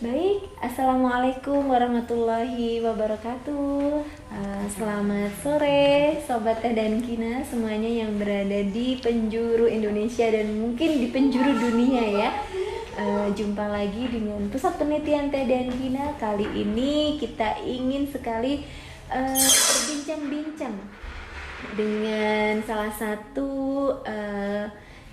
Baik, Assalamualaikum warahmatullahi wabarakatuh. Selamat sore Sobat Teh dan Kina semuanya yang berada di penjuru Indonesia dan mungkin di penjuru dunia ya. Jumpa lagi dengan Pusat Penelitian Teh dan Kina. Kali ini kita ingin sekali berbincang-bincang dengan salah satu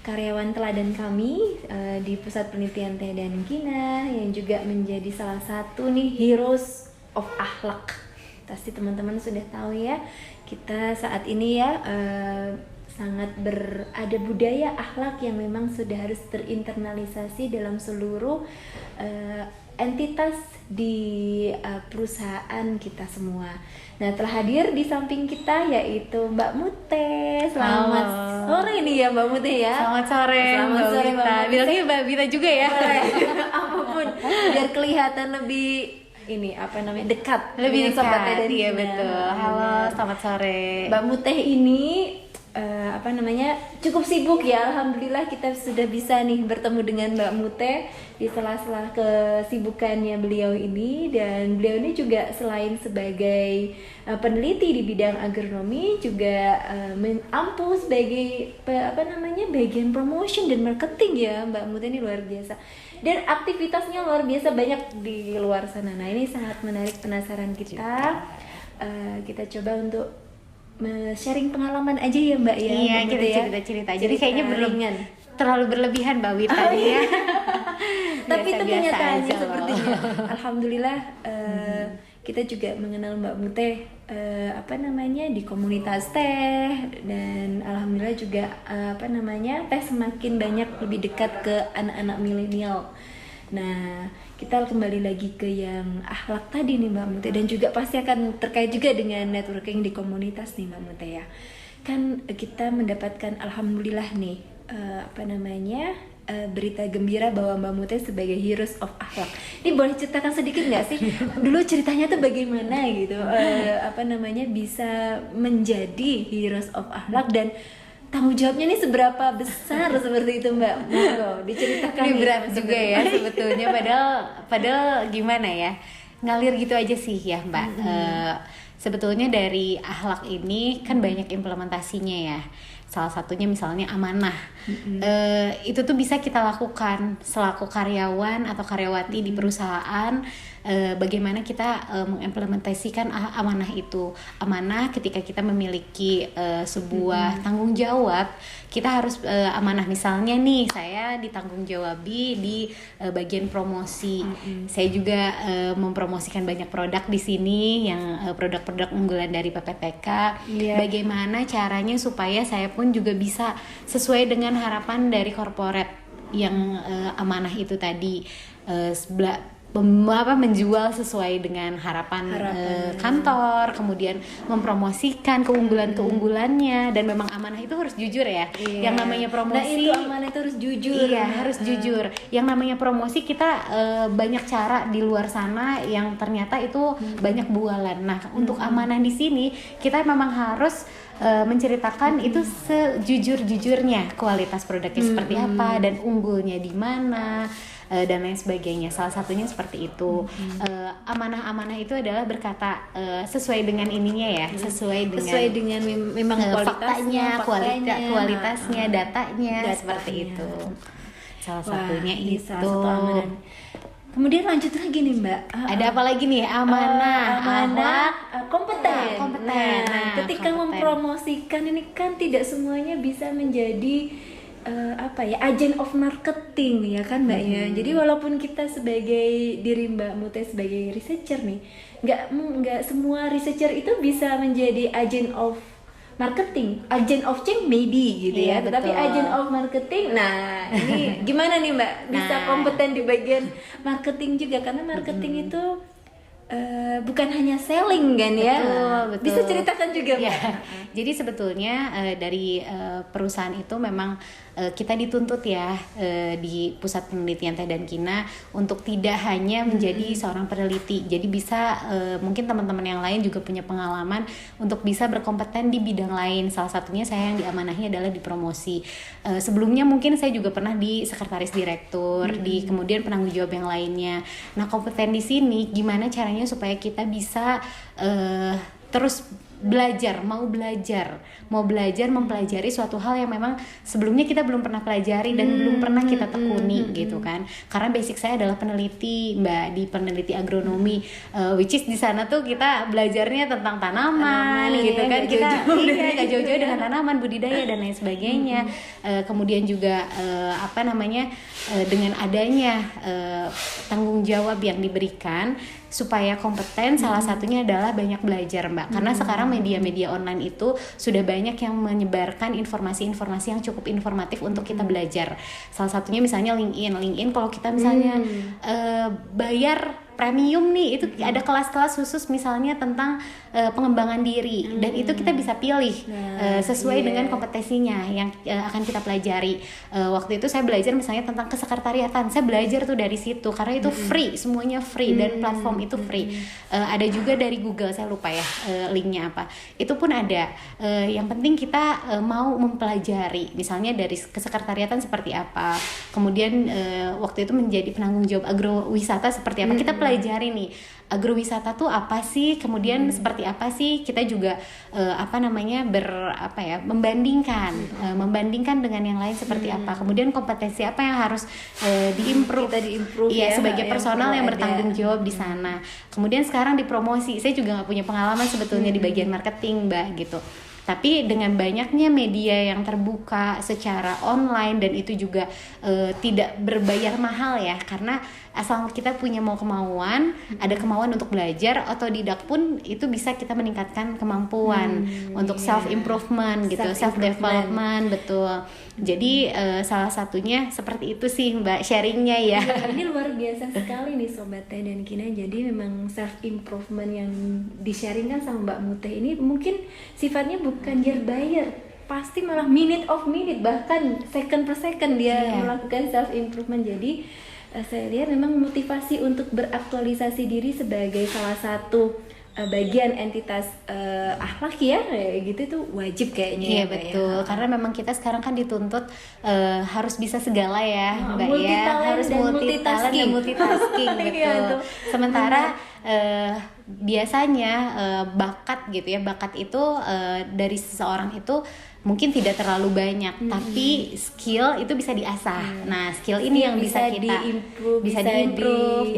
karyawan teladan kami di Pusat Penelitian Teh dan Kina yang juga menjadi salah satu nih heroes of akhlak. Pasti teman-teman sudah tahu ya, kita saat ini ya sangat berada budaya akhlak yang memang sudah harus terinternalisasi dalam seluruh entitas di perusahaan kita semua. Nah, telah hadir di samping kita yaitu Mbak Mute. Selamat sore nih ya Mbak Mute ya. Selamat sore Selamat sore Mbak Wita. Bilangnya Mbak Wita juga ya. Boleh. Apapun biar kelihatan lebih dekat. Lebih dengan Sobat Teh dekat. dan Iya Kina. betul. Halo, selamat sore. Mbak Muteh ini cukup sibuk ya. Alhamdulillah kita sudah bisa nih bertemu dengan Mbak Muteh di sela-sela kesibukannya beliau ini, dan beliau ini juga selain sebagai peneliti di bidang agronomi juga ampuh sebagai bagian promotion dan marketing ya. Mbak Muteh ini luar biasa dan aktivitasnya luar biasa banyak di luar sana. Nah, ini sangat menarik penasaran kita. Kita coba untuk sharing pengalaman aja ya Mbak ya. Iya, Mbak kita Mute ya. cerita-cerita. Jadi kayaknya belum ringan. terlalu berlebihan Mbak Wita ya. Tapi itu Biasa-biasa kenyataannya aja loh. sepertinya. Alhamdulillah kita juga mengenal Mbak Mute di komunitas teh, dan alhamdulillah juga teh semakin banyak lebih dekat ke anak-anak milenial. Nah, kita kembali lagi ke yang akhlak tadi nih Mbak Mute, dan juga pasti akan terkait juga dengan networking di komunitas nih Mbak Mute ya. Kan kita mendapatkan alhamdulillah nih berita gembira bahwa Mbak Mute sebagai heroes of akhlak. Ini boleh ceritakan sedikit nggak sih dulu ceritanya tuh bagaimana gitu bisa menjadi heroes of akhlak, dan tanggung jawabnya ini seberapa besar seperti itu Mbak? Monggo diceritakan. Ini berat juga ya sebetulnya, padahal gimana ya, ngalir gitu aja sih ya Mbak. Sebetulnya dari akhlak ini kan banyak implementasinya ya. Salah satunya misalnya amanah. Itu tuh bisa kita lakukan selaku karyawan atau karyawati di perusahaan. Bagaimana kita mengimplementasikan amanah itu. Amanah ketika kita memiliki sebuah tanggung jawab, kita harus amanah. Misalnya nih, saya ditanggung jawabi di bagian promosi. Saya juga mempromosikan banyak produk di sini, yang produk-produk unggulan dari PPTK. Bagaimana caranya supaya saya pun juga bisa sesuai dengan harapan dari korporat yang amanah itu tadi, menjual sesuai dengan harapan kantor, kemudian mempromosikan keunggulannya, dan memang amanah itu harus jujur ya. Yang namanya promosi, nah itu amanah itu harus jujur. Iya, harus jujur. Yang namanya promosi kita banyak cara di luar sana yang ternyata itu banyak bualan. Nah, untuk amanah di sini kita memang harus menceritakan itu sejujur-jujurnya, kualitas produknya seperti apa dan unggulnya di mana, dan lain sebagainya. Salah satunya seperti itu. Amanah-amanah itu adalah berkata sesuai dengan ininya ya, sesuai dengan memang faktanya, kualitasnya, datanya, seperti itu. Salah satunya itu. Salah satu amanah. Kemudian lanjut lagi nih Mbak. Ada apa lagi nih? Amanah, kompeten. Nah, ketika kompeten. mempromosikan ini kan tidak semuanya bisa menjadi agent of marketing ya kan Mbak ya. Jadi walaupun kita sebagai diri Mbak Mute sebagai researcher nih, nggak semua researcher itu bisa menjadi agent of marketing, agent of change maybe gitu ya. Tetapi agent of marketing, nah ini gimana nih Mbak bisa kompeten di bagian marketing juga, karena marketing itu bukan hanya selling kan ya. Betul. Bisa ceritakan juga Mbak. Ya. Jadi sebetulnya dari perusahaan itu memang kita dituntut ya di Pusat Penelitian Teh dan Kina untuk tidak hanya menjadi seorang peneliti. Jadi bisa mungkin teman-teman yang lain juga punya pengalaman untuk bisa berkompeten di bidang lain. Salah satunya saya yang diamanahi adalah di promosi. Sebelumnya mungkin saya juga pernah di sekretaris direktur, di kemudian penanggung jawab yang lainnya. Nah, kompeten di sini gimana caranya supaya kita bisa terus mau belajar mempelajari suatu hal yang memang sebelumnya kita belum pernah pelajari dan belum pernah kita tekuni gitu kan. Karena basic saya adalah peneliti, Mbak, di peneliti agronomi, which is di sana tuh kita belajarnya tentang tanaman gitu ya, kan. Kita gak jauh-jauh ya. dengan tanaman, budidaya dan lain sebagainya. Kemudian juga dengan adanya tanggung jawab yang diberikan supaya kompeten, salah satunya adalah banyak belajar, Mbak. Karena sekarang media-media online itu sudah banyak yang menyebarkan informasi-informasi yang cukup informatif untuk kita belajar. Salah satunya misalnya LinkedIn kalau kita misalnya bayar premium nih, itu ada kelas-kelas khusus misalnya tentang pengembangan diri, dan itu kita bisa pilih sesuai dengan kompetensinya yang akan kita pelajari. Waktu itu saya belajar misalnya tentang kesekretariatan, saya belajar tuh dari situ karena itu free, semuanya free, dan platform itu free. Ada juga dari Google, saya lupa ya linknya apa, itu pun ada. Yang penting kita mau mempelajari misalnya dari kesekretariatan seperti apa, kemudian waktu itu menjadi penanggung jawab agrowisata seperti apa, kita pelajari nih agrowisata tuh apa sih, kemudian seperti apa sih, kita juga membandingkan dengan yang lain seperti apa, kemudian kompetensi apa yang harus diimprove ya, sebagai personal yang bertanggung jawab di sana. Kemudian sekarang di promosi, saya juga nggak punya pengalaman sebetulnya di bagian marketing, Mbak, gitu. Tapi dengan banyaknya media yang terbuka secara online, dan itu juga tidak berbayar mahal ya, karena asal kita punya kemauan, ada kemauan untuk belajar, otodidak pun itu bisa kita meningkatkan kemampuan untuk self improvement gitu, self development, betul. Jadi salah satunya seperti itu sih, Mbak, sharingnya ya. Ini luar biasa sekali nih Sobat Teh dan Kina. Jadi memang self improvement yang di-sharingkan sama Mbak Muteh ini mungkin sifatnya bukan year by year, pasti malah minute of minute, bahkan second per second dia melakukan self improvement. Jadi saya lihat memang motivasi untuk beraktualisasi diri sebagai salah satu bagian entitas akhlak ya, gitu itu wajib kayaknya. Iya betul, karena memang kita sekarang kan dituntut harus bisa segala ya, Mbak ya, harus multitalent dan multitasking betul. Sementara biasanya bakat gitu ya, bakat itu dari seseorang itu mungkin tidak terlalu banyak, tapi skill itu bisa diasah. Nah, skill ini yang bisa kita diimprove,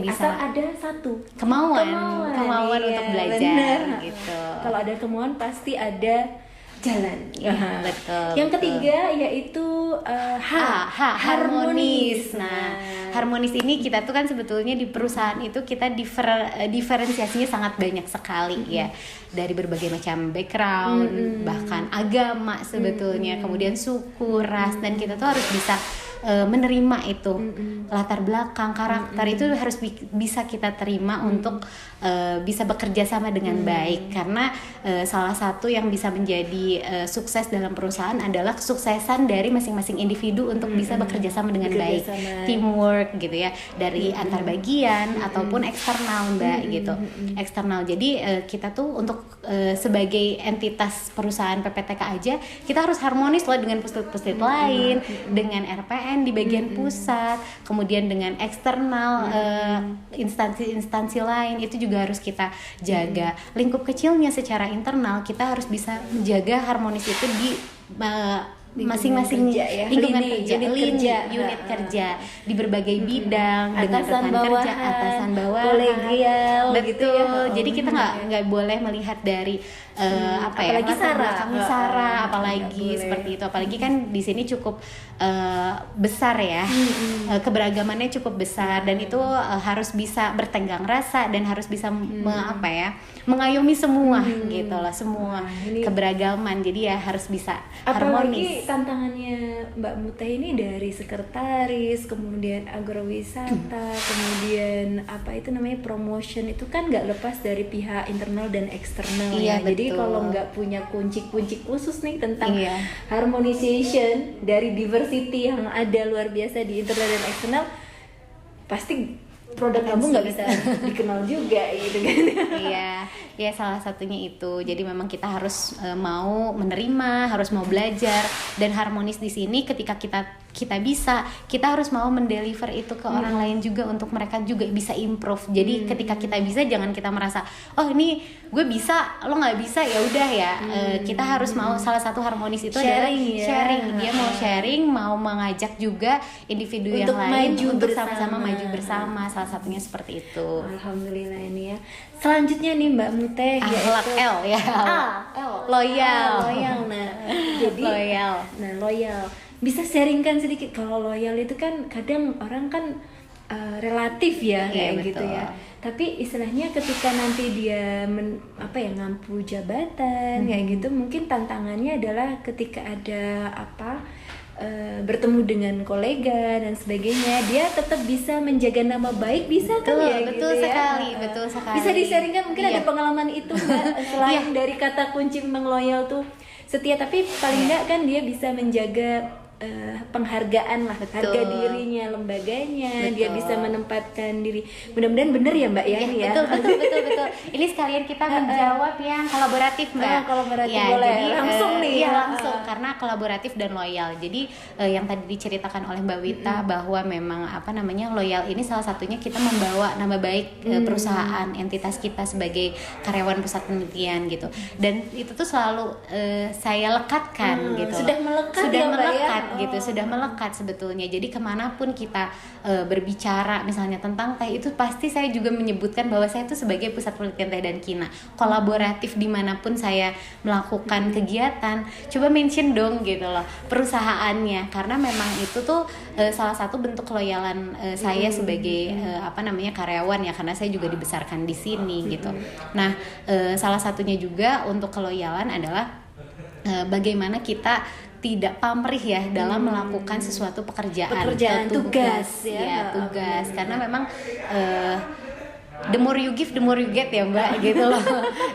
bisa asal ada satu kemauan iya, untuk belajar bener. gitu. Kalau ada kemauan pasti ada jalan. Betul. Yang ketiga yaitu harmonis. Nah, harmonis ini kita tuh kan sebetulnya di perusahaan itu kita diferensiasinya sangat banyak sekali ya, dari berbagai macam background, bahkan agama sebetulnya, kemudian suku, ras, dan kita tuh harus bisa menerima itu, latar belakang, karakter itu harus bisa kita terima untuk bisa bekerja sama dengan baik, karena salah satu yang bisa menjadi sukses dalam perusahaan adalah kesuksesan dari masing-masing individu untuk bisa bekerja sama dengan baik, teamwork gitu ya, dari antar bagian ataupun eksternal, Mbak, gitu, eksternal. Jadi kita tuh untuk sebagai entitas perusahaan PPTK aja kita harus harmonis loh dengan pusat-pusat lain, dengan RPN di bagian pusat, kemudian dengan eksternal instansi-instansi lain, itu juga harus kita jaga. Lingkup kecilnya secara internal kita harus bisa menjaga harmonis itu di masing-masing lingkungan kerja, unit kerja di berbagai bidang, dengan rekan kerja, atasan bawahan, kolegial, betul gitu ya. Jadi kita nggak boleh melihat dari apalagi sara, apalagi seperti itu. Apalagi kan di sini cukup besar ya, keberagamannya cukup besar, dan itu harus bisa bertenggang rasa dan harus bisa mengayomi semua gitu loh, semua keberagaman. Jadi ya harus bisa harmonis. tantangannya Mbak Muteh ini dari sekretaris, kemudian agrowisata, kemudian apa itu namanya promotion, itu kan nggak lepas dari pihak internal dan eksternal Iya, ya. Jadi betul. kalau nggak punya kunci-kunci khusus nih tentang harmonization dari diversity yang ada luar biasa di internal dan eksternal, pasti produk kamu nggak bisa dikenal juga gitu kan. Iya, salah satunya itu. Jadi memang kita harus mau menerima, harus mau belajar, dan harmonis di sini ketika kita bisa, kita harus mau mendeliver itu ke orang lain juga untuk mereka juga bisa improve. Jadi ketika kita bisa, jangan kita merasa oh ini gue bisa, lo nggak bisa, ya udah ya. Kita harus mau, salah satu harmonis itu adalah sharing. Dia mau sharing, mau mengajak juga individu untuk yang lain maju untuk bersama. sama-sama maju bersama. Salah satunya seperti itu. Alhamdulillah ini ya. Selanjutnya nih Mbak Muteh, Akhlak L ya. Loyal. Nah, jadi loyal. Loyal. Bisa sharingkan sedikit, kalau loyal itu kan kadang orang kan relatif ya, kayak betul. gitu ya. Tapi istilahnya ketika nanti dia ngampu jabatan kayak gitu, mungkin tantangannya adalah ketika ada bertemu dengan kolega dan sebagainya, dia tetap bisa menjaga nama baik, bisa kan ya? Betul gitu sekali, ya? betul sekali. Bisa di-sharingkan mungkin ada pengalaman itu Mbak, selain dari kata kunci memang loyal tuh setia, tapi paling enggak kan dia bisa menjaga penghargaan lah, harga dirinya, lembaganya, dia bisa menempatkan diri. Mudah-mudahan bener ya Mbak ya, ini ya. Betul. Ini sekalian kita menjawab yang kolaboratif Mbak. Kolaboratif Ya, boleh. jadi Langsung nih. Iya, langsung karena kolaboratif dan loyal. Jadi yang tadi diceritakan oleh Mbak Wita bahwa memang loyal ini salah satunya kita membawa nama baik perusahaan, entitas kita sebagai karyawan pusat penelitian gitu. Dan itu tuh selalu saya lekatkan gitu. Sudah melekat gitu, sudah melekat sebetulnya. Jadi kemanapun kita berbicara misalnya tentang teh, itu pasti saya juga menyebutkan bahwa saya itu sebagai pusat penelitian teh dan kina kolaboratif. Dimanapun saya melakukan kegiatan, coba mention dong gitu loh perusahaannya, karena memang itu tuh salah satu bentuk keloyalan saya sebagai karyawan ya, karena saya juga dibesarkan di sini gitu. Nah, salah satunya juga untuk keloyalan adalah bagaimana kita tidak pamrih ya dalam melakukan sesuatu pekerjaan tugas ya, tugas. Karena memang the more you give, the more you get ya Mbak, gitu loh.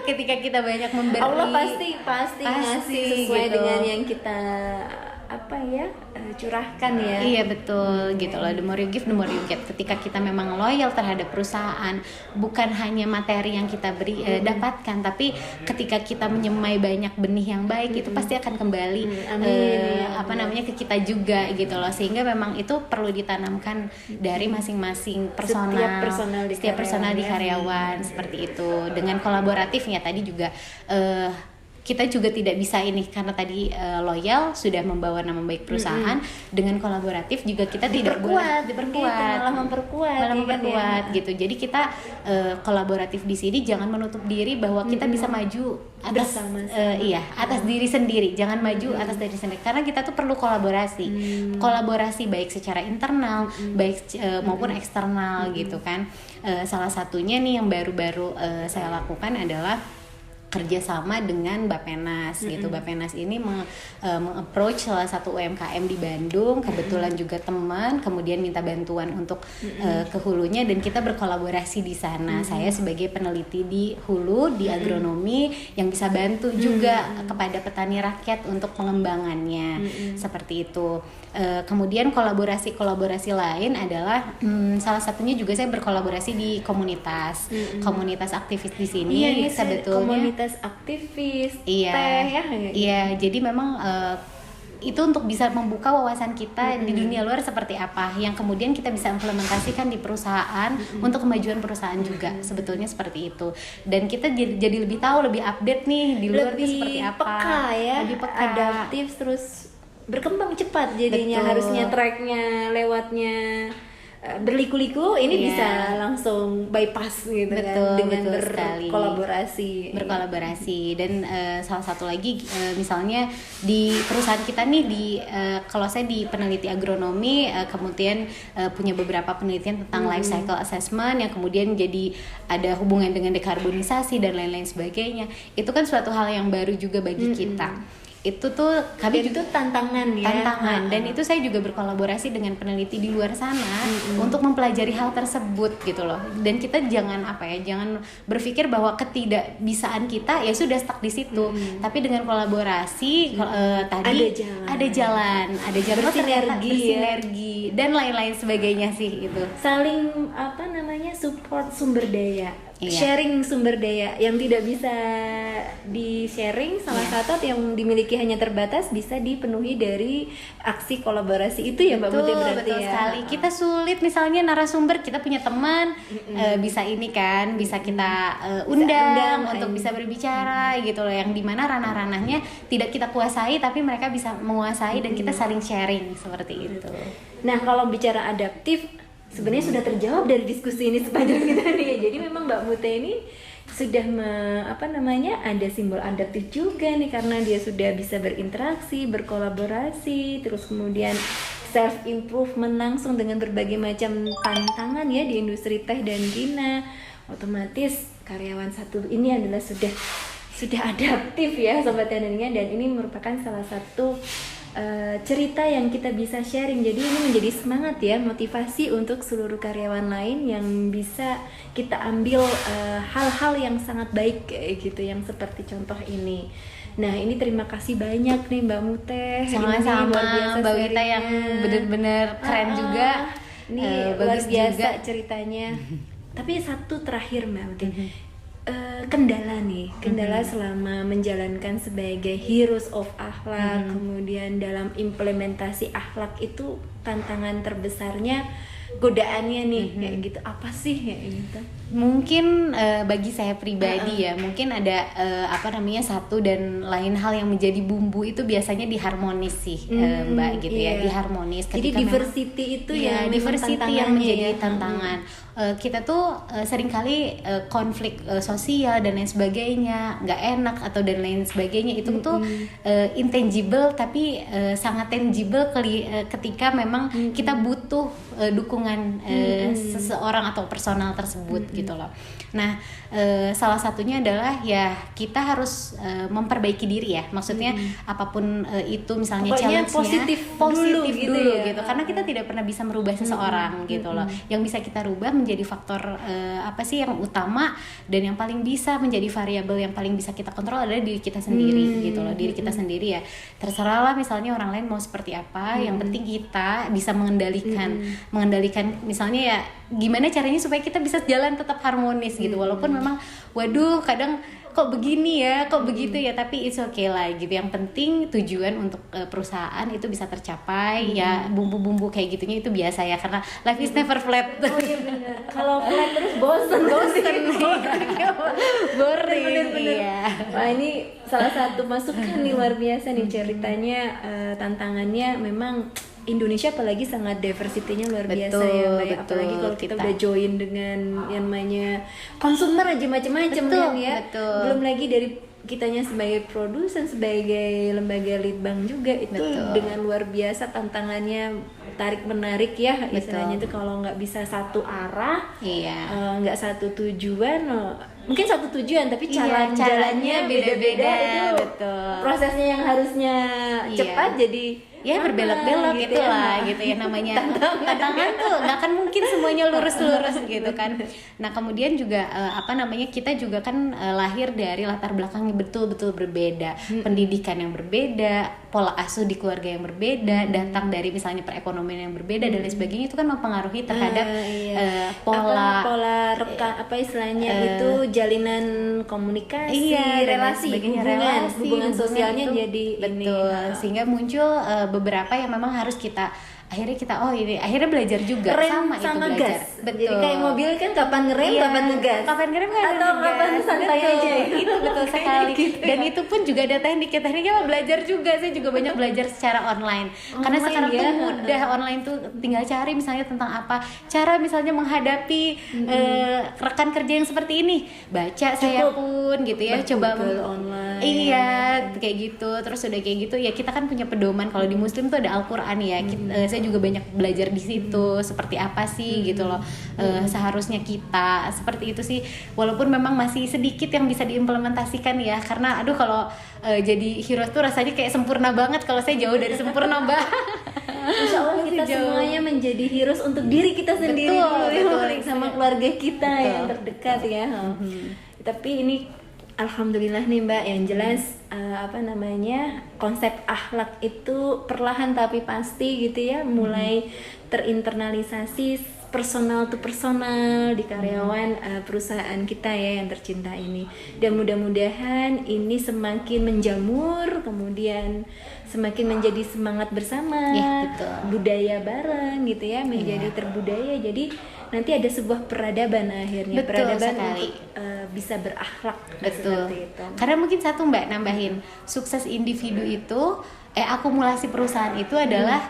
Ketika kita banyak memberi, Allah pasti ngasih sesuai gitu dengan yang kita curahkan ya. Iya betul gitu loh. The more you give, the more you get. Ketika kita memang loyal terhadap perusahaan, bukan hanya materi yang kita beri dapatkan, tapi ketika kita menyemai banyak benih yang baik, itu pasti akan kembali ke kita juga gitu loh. Sehingga memang itu perlu ditanamkan dari masing-masing setiap personal di karyawan seperti itu. Dengan kolaboratifnya tadi juga kita juga tidak bisa ini, karena tadi loyal sudah membawa nama baik perusahaan, dengan kolaboratif juga kita tidak boleh malah memperkuat gitu. Jadi kita kolaboratif di sini jangan menutup diri bahwa kita bisa maju atas atas diri sendiri, jangan maju atas diri sendiri, karena kita tuh perlu kolaborasi baik secara internal baik maupun eksternal gitu kan. Salah satunya nih yang baru-baru saya lakukan adalah kerjasama dengan Bappenas gitu. Bappenas ini meng-approach salah satu UMKM di Bandung, kebetulan juga teman, kemudian minta bantuan untuk ke hulunya, dan kita berkolaborasi di sana. Saya sebagai peneliti di hulu di agronomi yang bisa bantu juga kepada petani rakyat untuk pengembangannya, seperti itu. Kemudian kolaborasi lain adalah salah satunya juga saya berkolaborasi di komunitas aktivis di sini. Ini sebetulnya komunitas aktivis teh ya. Iya, jadi memang itu untuk bisa membuka wawasan kita di dunia luar seperti apa, yang kemudian kita bisa implementasikan di perusahaan untuk kemajuan perusahaan juga, sebetulnya seperti itu. Dan kita jadi lebih tahu, lebih update nih di luar itu seperti apa. Lebih peka, adaptif, terus berkembang cepat jadinya. Harusnya tracknya lewatnya berliku-liku, ini bisa langsung bypass gitu kan, dengan berkolaborasi. Dan salah satu lagi misalnya di perusahaan kita nih kalau saya di peneliti agronomi, kemudian punya beberapa penelitian tentang life cycle assessment yang kemudian jadi ada hubungan dengan dekarbonisasi dan lain-lain sebagainya. Itu kan suatu hal yang baru juga bagi kita. itu tuh kami Dan itu tantangan ya. tantangan, dan itu saya juga berkolaborasi dengan peneliti di luar sana untuk mempelajari hal tersebut gitu loh. Dan kita jangan jangan berpikir bahwa ketidakbisaan kita ya sudah stuck di situ, tapi dengan kolaborasi tadi ada jalan bersinergi dan lain-lain sebagainya sih itu. Saling support sumber daya. Sharing sumber daya yang tidak bisa di-sharing, salah satu yang dimiliki hanya terbatas bisa dipenuhi dari aksi kolaborasi itu ya Mbak Muti berarti betul ya. Sekali. Kita sulit misalnya narasumber, kita punya teman bisa ini kan, bisa kita undang untuk bisa berbicara gitu loh, yang dimana ranah-ranahnya tidak kita kuasai tapi mereka bisa menguasai dan kita saling sharing seperti itu. Nah, kalau bicara adaptif sebenarnya sudah terjawab dari diskusi ini sepanjang kita nih. Jadi memang Mbak Mute ini sudah ada simbol adaptif juga nih, karena dia sudah bisa berinteraksi, berkolaborasi, terus kemudian self improvement langsung dengan berbagai macam tantangan ya di industri teh dan gina. Otomatis karyawan satu ini adalah sudah adaptif ya Sobat Tandanya, dan ini merupakan salah satu cerita yang kita bisa sharing. Jadi ini menjadi semangat ya, motivasi untuk seluruh karyawan lain yang bisa kita ambil hal-hal yang sangat baik kayak gitu, yang seperti contoh ini. Nah, ini terima kasih banyak nih Mbak Mute. Sama-sama Mbak Wita yang benar-benar keren juga. Ini luar biasa juga ceritanya. Tapi satu terakhir Mbak Mute. Kendala selama menjalankan sebagai heroes of akhlak, kemudian dalam implementasi akhlak itu tantangan terbesarnya, godaannya nih kayak gitu apa sih kayak gitu? Mungkin bagi saya pribadi ya, mungkin ada satu dan lain hal yang menjadi bumbu itu biasanya diharmonis sih Mbak gitu ya, diharmonis. Jadi diversity itu ya, diversity yang menjadi tantangan. Kita tuh seringkali konflik sosial dan lain sebagainya, nggak enak atau dan lain sebagainya itu tuh intangible tapi sangat tangible ketika memang kita butuh dukungan seseorang atau personal tersebut gitu loh. Nah, salah satunya adalah ya kita harus memperbaiki diri ya, maksudnya apapun itu misalnya challenge-nya positif dulu gitu, karena kita tidak pernah bisa merubah seseorang gitu loh. Yang bisa kita rubah menjadi faktor apa sih yang utama dan yang paling bisa menjadi variabel yang paling bisa kita kontrol adalah diri kita sendiri gitu loh. Diri kita sendiri ya, terserah lah misalnya orang lain mau seperti apa, yang penting kita bisa mengendalikan misalnya ya gimana caranya supaya kita bisa jalan tetap harmonis gitu, walaupun memang waduh kadang kok begini ya, kok begitu ya, tapi it's okay lah gitu. Yang penting tujuan untuk perusahaan itu bisa tercapai. Ya bumbu-bumbu kayak gitunya itu biasa ya, karena life is never flat. Oh iya benar. Kalau flat terus bosen boring. Iya. Wah, ini salah satu masukan nih, luar biasa nih ceritanya. Tantangannya memang Indonesia apalagi sangat diversity-nya luar biasa ya Mbak. Apalagi kalau kita udah join dengan yang namanya consumer aja macam-macam kan ya. Belum lagi dari kitanya sebagai produsen, sebagai lembaga litbang juga itu dengan luar biasa tantangannya, tarik menarik ya istilahnya itu. Kalau nggak bisa satu arah, nggak satu tujuan, mungkin satu tujuan tapi jalannya beda-beda itu. Prosesnya yang harusnya cepat jadi ya berbelok-belok gitu lah gitu ya, namanya tantangan tuh nggak akan mungkin semuanya lurus-lurus gitu kan. Nah kemudian juga kita juga kan lahir dari latar belakang yang betul-betul berbeda, pendidikan yang berbeda, pola asuh di keluarga yang berbeda, datang dari misalnya perekonomian yang berbeda dan lain sebagainya, itu kan mempengaruhi terhadap pola rekan istilahnya itu jalinan komunikasi, relasi, hubungan sosialnya itu, jadi sehingga muncul beberapa yang memang harus akhirnya belajar juga rem sama belajar. Gas. Betul. Jadi kayak mobil kan kapan ngerem, kapan ngegas. Kapan ngerem, kapan santai aja. Itu betul sekali. Gitu. Dan itu pun juga ada tekniknya belajar juga. Saya juga banyak belajar secara online. Karena sekarang tuh mudah, online tuh tinggal cari misalnya tentang apa, cara misalnya menghadapi rekan kerja yang seperti ini. Baca saya pun gitu ya, coba online. Iya, kayak gitu. Terus udah kayak gitu ya kita kan punya pedoman, kalau di Muslim tuh ada Al-Qur'an ya. Saya kita juga banyak belajar di situ seperti apa sih gitu loh. Seharusnya kita seperti itu sih, walaupun memang masih sedikit yang bisa diimplementasikan ya, karena aduh kalau jadi hero tuh rasanya kayak sempurna banget, kalau saya jauh dari sempurna Mbak. Insya Allah kita semuanya menjadi heroes untuk diri kita sendiri dulu, sama keluarga kita yang terdekat ya. Tapi ini alhamdulillah nih Mbak, yang jelas konsep akhlak itu perlahan tapi pasti gitu ya, mulai terinternalisasi personal to personal di karyawan perusahaan kita ya yang tercinta ini. Dan mudah-mudahan ini semakin menjamur, kemudian semakin menjadi semangat bersama, budaya bareng gitu ya, menjadi terbudaya. Jadi nanti ada sebuah peradaban akhirnya, peradaban sekali. Untuk bisa berakhlak. Betul. Itu. Karena mungkin satu Mbak nambahin, sukses individu itu akumulasi perusahaan itu adalah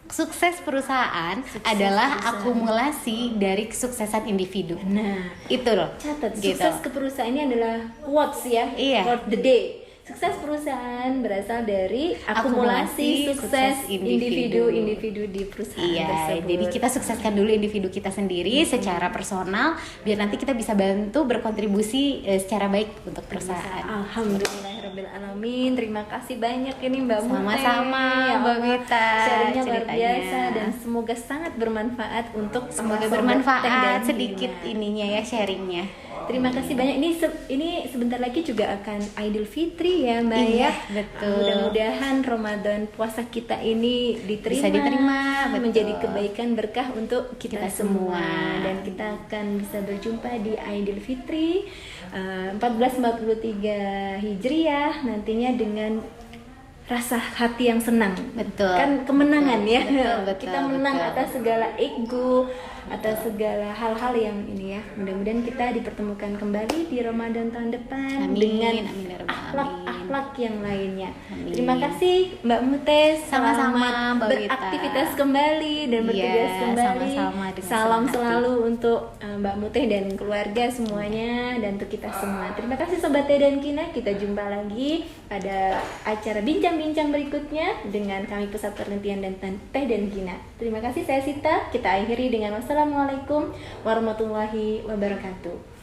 sukses perusahaan adalah akumulasi dari kesuksesan individu. Nah, itu loh. Catat, gitu. Sukses ke perusahaan ini adalah quotes ya, quote the day. Sukses perusahaan berasal dari akumulasi sukses individu di perusahaan tersebut. Jadi kita sukseskan dulu individu kita sendiri secara personal, biar nanti kita bisa bantu berkontribusi secara baik untuk perusahaan. Alhamdulillahirabbil alamin. Terima kasih banyak ini Mbak Mute. Sama-sama Mbak Mita. Sharingnya luar biasa dan semoga sangat bermanfaat untuk bermanfaat sedikit ininya ya, sharingnya. Terima kasih banyak. Ini sebentar lagi juga akan Idul Fitri ya Mbak ya. Betul. Mudah-mudahan Ramadan puasa kita ini bisa diterima, menjadi kebaikan berkah untuk kita semua. Dan kita akan bisa berjumpa di Idul Fitri 1443 Hijriah nantinya dengan rasa hati yang senang. Betul. Kan kemenangan ya. Betul, kita menang atas segala ego, atas segala hal-hal yang ini ya. Mudah-mudahan kita dipertemukan kembali di Ramadan tahun depan dengan akhlak-akhlak yang lainnya. Terima kasih Mbak Mute. Sama-sama Mbak Wita. Beraktivitas kembali dan bertugas kembali. Salam selalu untuk Mbak Mute dan keluarga semuanya dan untuk kita semua. Terima kasih Sobat Teh dan Kina. Kita jumpa lagi pada acara bincang-bincang berikutnya dengan kami Pusat Penelitian dan Teh dan Kina. Terima kasih, saya Sita. Kita akhiri dengan wassalamualaikum warahmatullahi wabarakatuh.